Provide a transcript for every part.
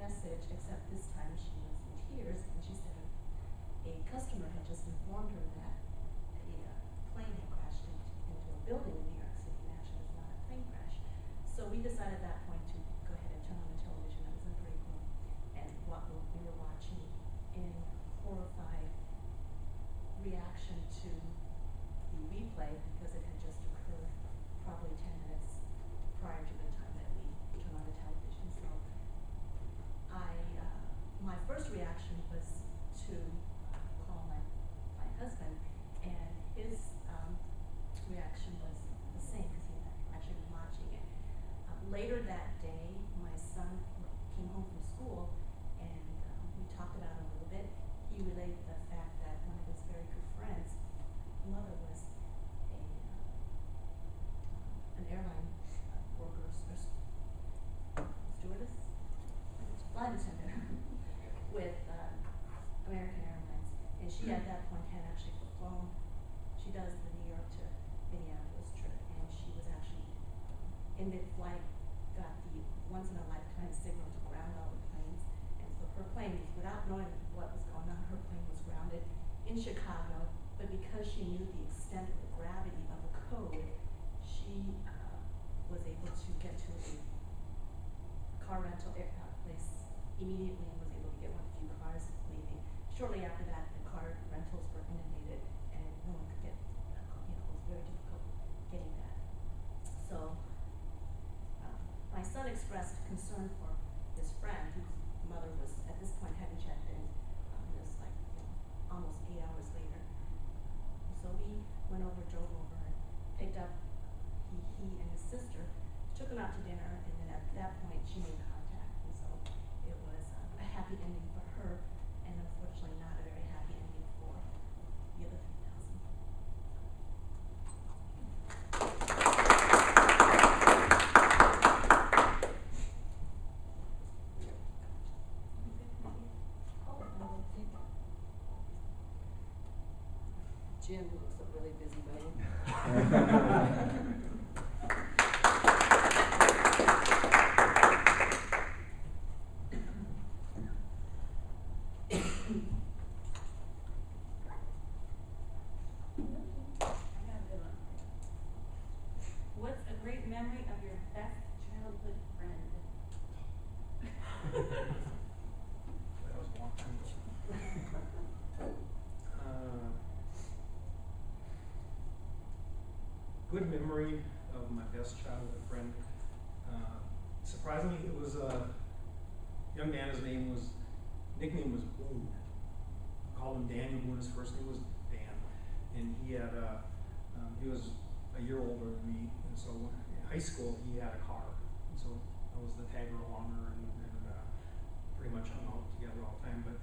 message, except this time she was in tears, and she said a customer had just informed her that a plane had crashed into a building in New York City, and actually it was not a plane crash. So we decided at that point to go ahead and turn on the television that was in the break room, and what we were watching in horrified reaction to the replay, because it had just occurred probably 10 minutes prior to the time that we turned on the television. So my first reaction was to call my husband, and his reaction was the same because he had actually been watching it. Later that day, my son came home from school, and we talked about it a little bit. He related the fact that one of his very good friends' mother was an airline worker, stewardess, flight attendant with American Airlines, and she at that point had actually flown. She does the New York to Minneapolis trip, and she was actually in mid-flight, got the once-in-a-lifetime signal to ground all the planes, and so her plane, without knowing what was going on, her plane was grounded in Chicago, but because she knew the extent of the gravity of the code, she was able to get to a car rental place immediately and was able to get one of the few cars leaving. Shortly after that, the car rentals were inundated, and no one could get, it was very difficult getting that. So my son expressed concern for his friend, whose mother was at this point hadn't checked in. It was like almost 8 hours later. So we went over, drove over, and picked up he and his sister, took him out to dinner, and then at that point she made contact, and so it was a happy ending for her, and unfortunately not a very happy ending for the other 3,000. Jim looks a really busy buddy. What's a great memory of your best childhood friend? That was a long time ago. Good memory of my best childhood friend. Surprisingly, it was a young man. His nickname was Boone. I called him Daniel Boone. His first name was Dan, and he was a year older than me. And so in high school, he had a car, and so I was the tagger along and pretty much hung out together all the time. But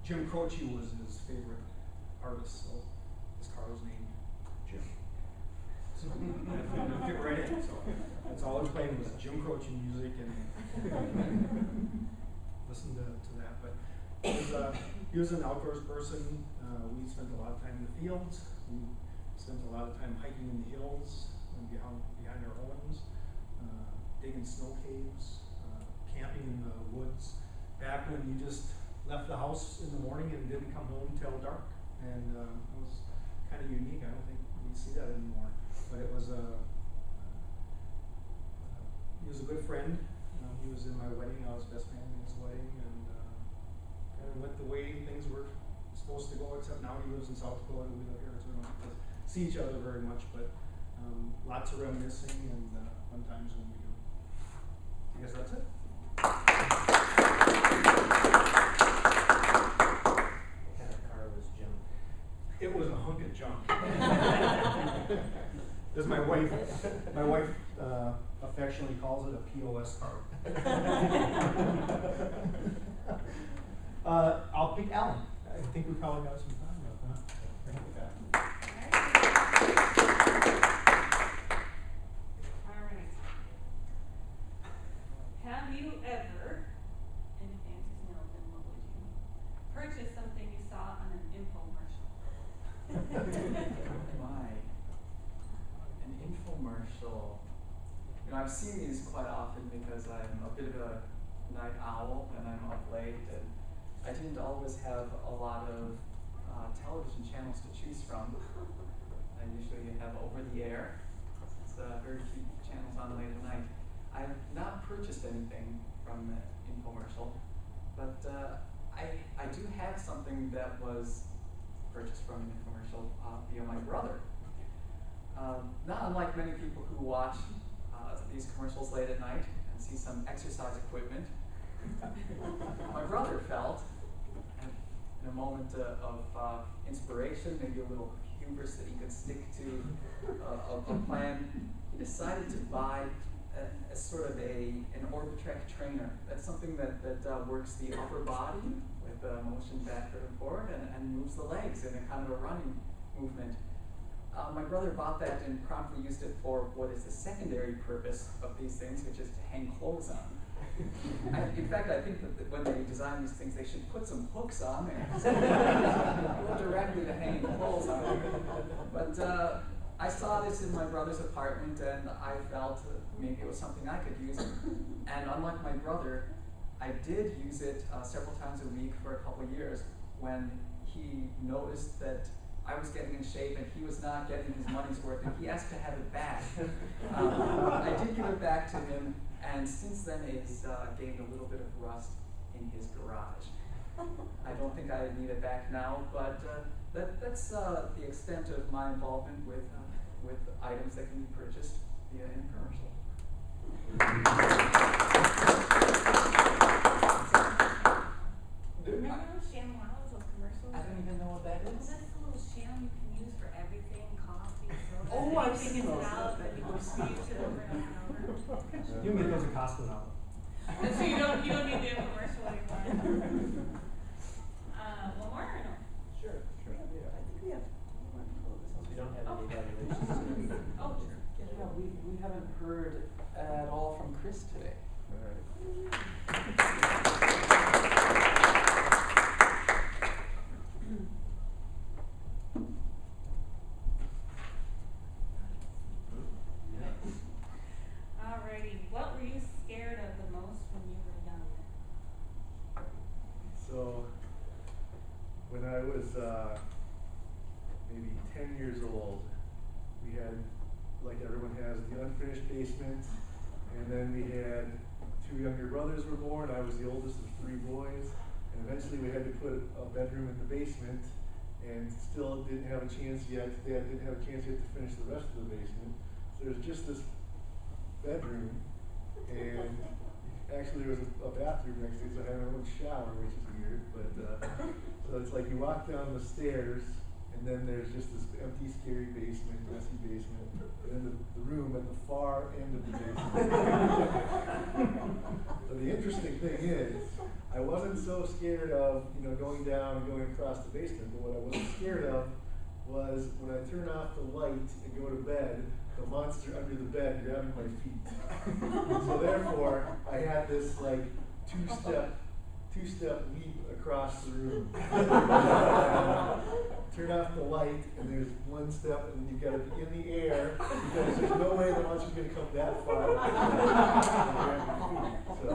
Jim Croce was his favorite artist, so his car was named Jim. So I fit right in. So that's all I was playing was Jim Croce music and listened to that. But he was an outdoors person. We spent a lot of time in the fields. We spent a lot of time hiking in the hills and behind our homes, digging snow caves, camping in the woods. Back when you just left the house in the morning and didn't come home till dark, and it was kind of unique. I don't think we see that anymore. But it was he was a good friend. He was in my wedding. I was best man in his wedding, and kind of went the way things were supposed to go. Except now he lives in South Dakota. We live here, so we don't have to see each other very much. But lots of reminiscing and fun times when we do. I guess that's it. What kind of car was junk? It was a hunk of junk. As my wife affectionately calls it, a POS card. I'll pick Alan. I think we probably got some time left, huh? All right. Have you ever, and if the answer is no, then what would you, purchase something you saw on an infomercial? My, an infomercial. You know, I've seen these quite often because I'm a bit of a night owl and I'm up late, and I didn't always have a lot of television channels to choose from. I usually have over the air. It's very few channels on late at night. I have not purchased anything from an infomercial, but I do have something that was purchased from an infomercial via my brother. Not unlike many people who watch these commercials late at night and see some exercise equipment, my brother felt, in a moment of inspiration, maybe a little hubris that he could stick to a plan, he decided to buy a sort of an Orbitrek trainer. That's something that works the upper body with motion backward and forward and moves the legs in a kind of a running movement. My brother bought that and promptly used it for what is the secondary purpose of these things, which is to hang clothes on. In fact, I think that when they design these things, they should put some hooks on there, so go directly to hang clothes on. But I saw this in my brother's apartment, and I felt maybe it was something I could use. And unlike my brother, I did use it several times a week for a couple of years when he noticed that I was getting in shape and he was not getting his money's worth, and he asked to have it back. I did give it back to him, and since then it's gained a little bit of rust in his garage. I don't think I need it back now, but that's the extent of my involvement with items that can be purchased via infomercial. Remember those ShamWows, those commercials? I don't even know what that Well, is. that's the little sham you can use for everything, coffee, soda. Oh, I've anything seen is those. out that you can use it over and over and over. You can get those at Costco now. And so you don't need the infomercial anymore. One more or no? Sure. Yeah, I think we have. Since we don't have any evaluations. Oh, sure. Yeah, we haven't heard at all from Chris today. Alrighty, what were you scared of the most when you were young? So, when I was maybe 10 years old, we had, like everyone has, the unfinished basement, and then we had 2 younger brothers were born. I was the oldest of 3 boys, and eventually we had to put a bedroom in the basement, and still didn't have a chance yet. Dad didn't have a chance yet to finish the rest of the basement. So there's just this bedroom, and actually there was a bathroom next to it, so I had my own shower, which is weird, but so it's like you walk down the stairs, and then there's just this empty, scary basement, messy basement, and then the room at the far end of the basement. So the interesting thing is, I wasn't so scared of, going down and going across the basement, but what I wasn't scared of was when I turn off the light and go to bed, the monster under the bed grabbing my feet. So therefore, I had this like two-step leap across the room. Turn off the light, and there's 1 step, and then you've got to be in the air because there's no way the monster's going to come that far. So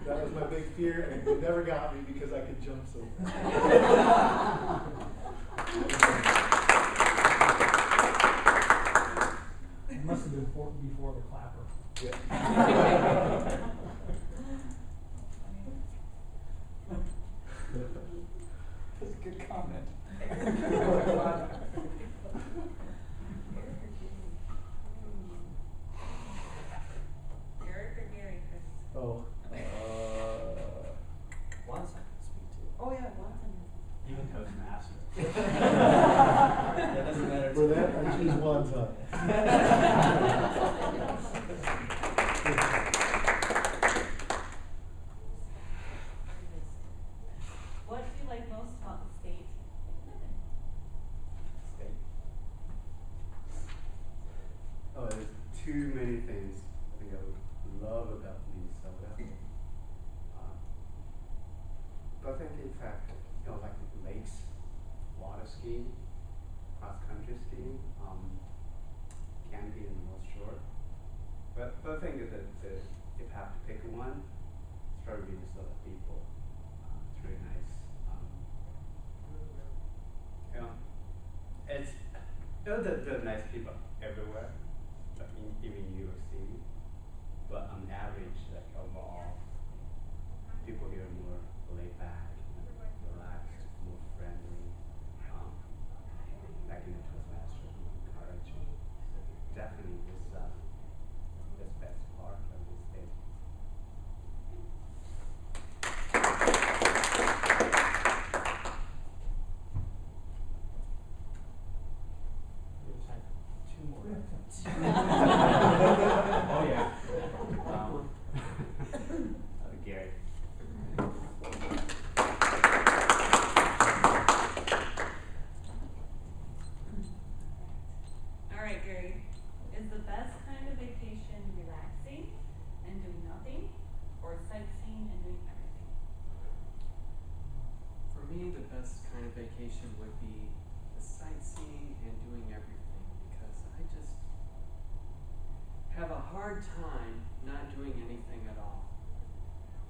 that was my big fear, and it never got me because I could jump so fast. It must have been before the clapper. Yeah. That's a good comment. Eric or Gary, Chris? Oh. Once I could speak to. Oh, yeah, Watson. You can Toastmaster. That doesn't matter. For that, I choose wonton. What do you like most about the state that you live in? State. Oh, there's too many things I think I would love about Minnesota. But I think in fact, like lakes, water skiing, cross-country skiing, can be in the North Shore. But I think that if I have to pick one, try to meet other people. It's really nice. You know, it's there are nice people everywhere, like even New York City. But on average, like overall, people here are more laid back, relaxed, more friendly. Like in the Toastmasters, more encouraging. Definitely, this best part of this day. We have time for 2 more. Oh yeah. Gary. All right, Gary. Is the best kind of vacation relaxing and doing nothing, or sightseeing and doing everything? For me, the best kind of vacation would be the sightseeing and doing everything, because I just have a hard time not doing anything at all.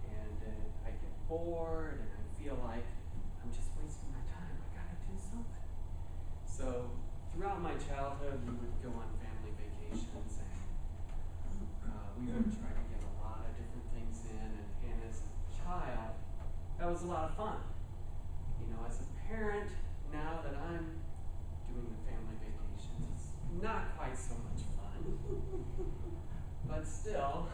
And I get bored and I feel like I'm just wasting my time. I gotta do something. So throughout my childhood, we would go on family vacations and we would try to get a lot of different things in. And as a child, that was a lot of fun. You know, as a parent, now that I'm doing the family vacations, it's not quite so much fun. But still,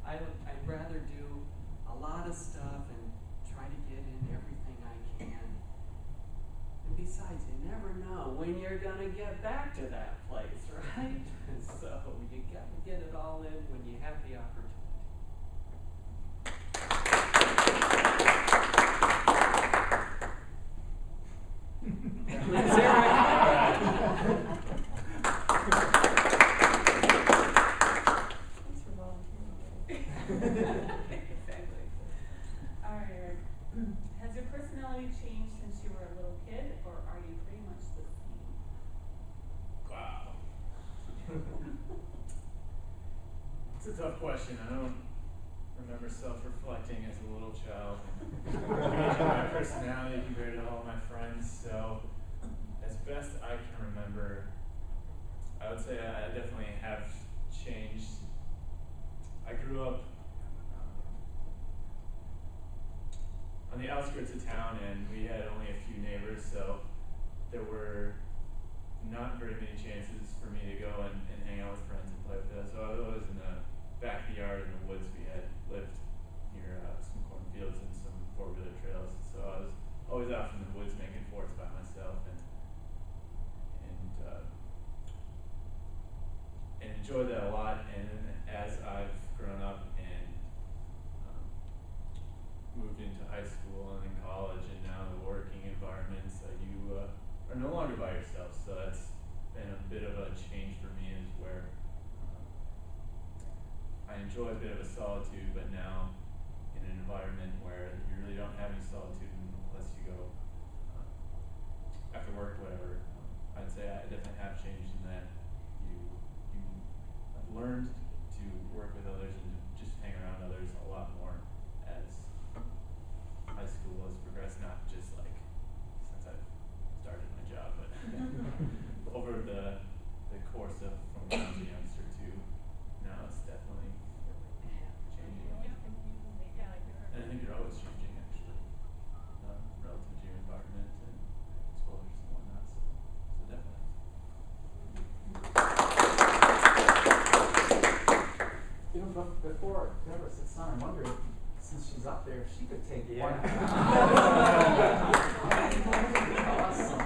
I'd rather do a lot of stuff and try to get in everything I can. And besides, you never know when you're gonna get back to that place, right? So you gotta get it all in when you have the opportunity. Thanks for volunteering. Exactly. All right, Eric. Has your personality changed since you were a little kid, or are you pretty much the same? Wow. It's a tough question. I don't remember self-reflecting as a little child and changing my personality compared to all my friends. So, as best I can remember, I would say I definitely have changed. I grew up on the outskirts of town, and we had only a few neighbors, so there were not very many chances for me to go and hang out with friends and play with them. So I was always in the back of the yard in the woods. We had lived near some cornfields and some four-wheeler trails, so I was always out in the woods making forts by myself and enjoyed that a lot. And as I've grown up and moved into high school and then college and now the working environments, you are no longer by yourself. So that's been a bit of a change for me, is where I enjoy a bit of a solitude, but now in an environment where you really don't have any solitude unless you go after work, whatever. I'd say I definitely have changed in that I've learned to work with others and to just hang around others a lot more as high school has progressed, not just like since I've started my job, but over the course of from when I was a youngster to now, it's definitely changing. And I think you're always changing, actually, relative to your environment and exposures and whatnot. So definitely. You know, but before Deborah sits down, I wonder, since she's up there, if she could take one. Awesome.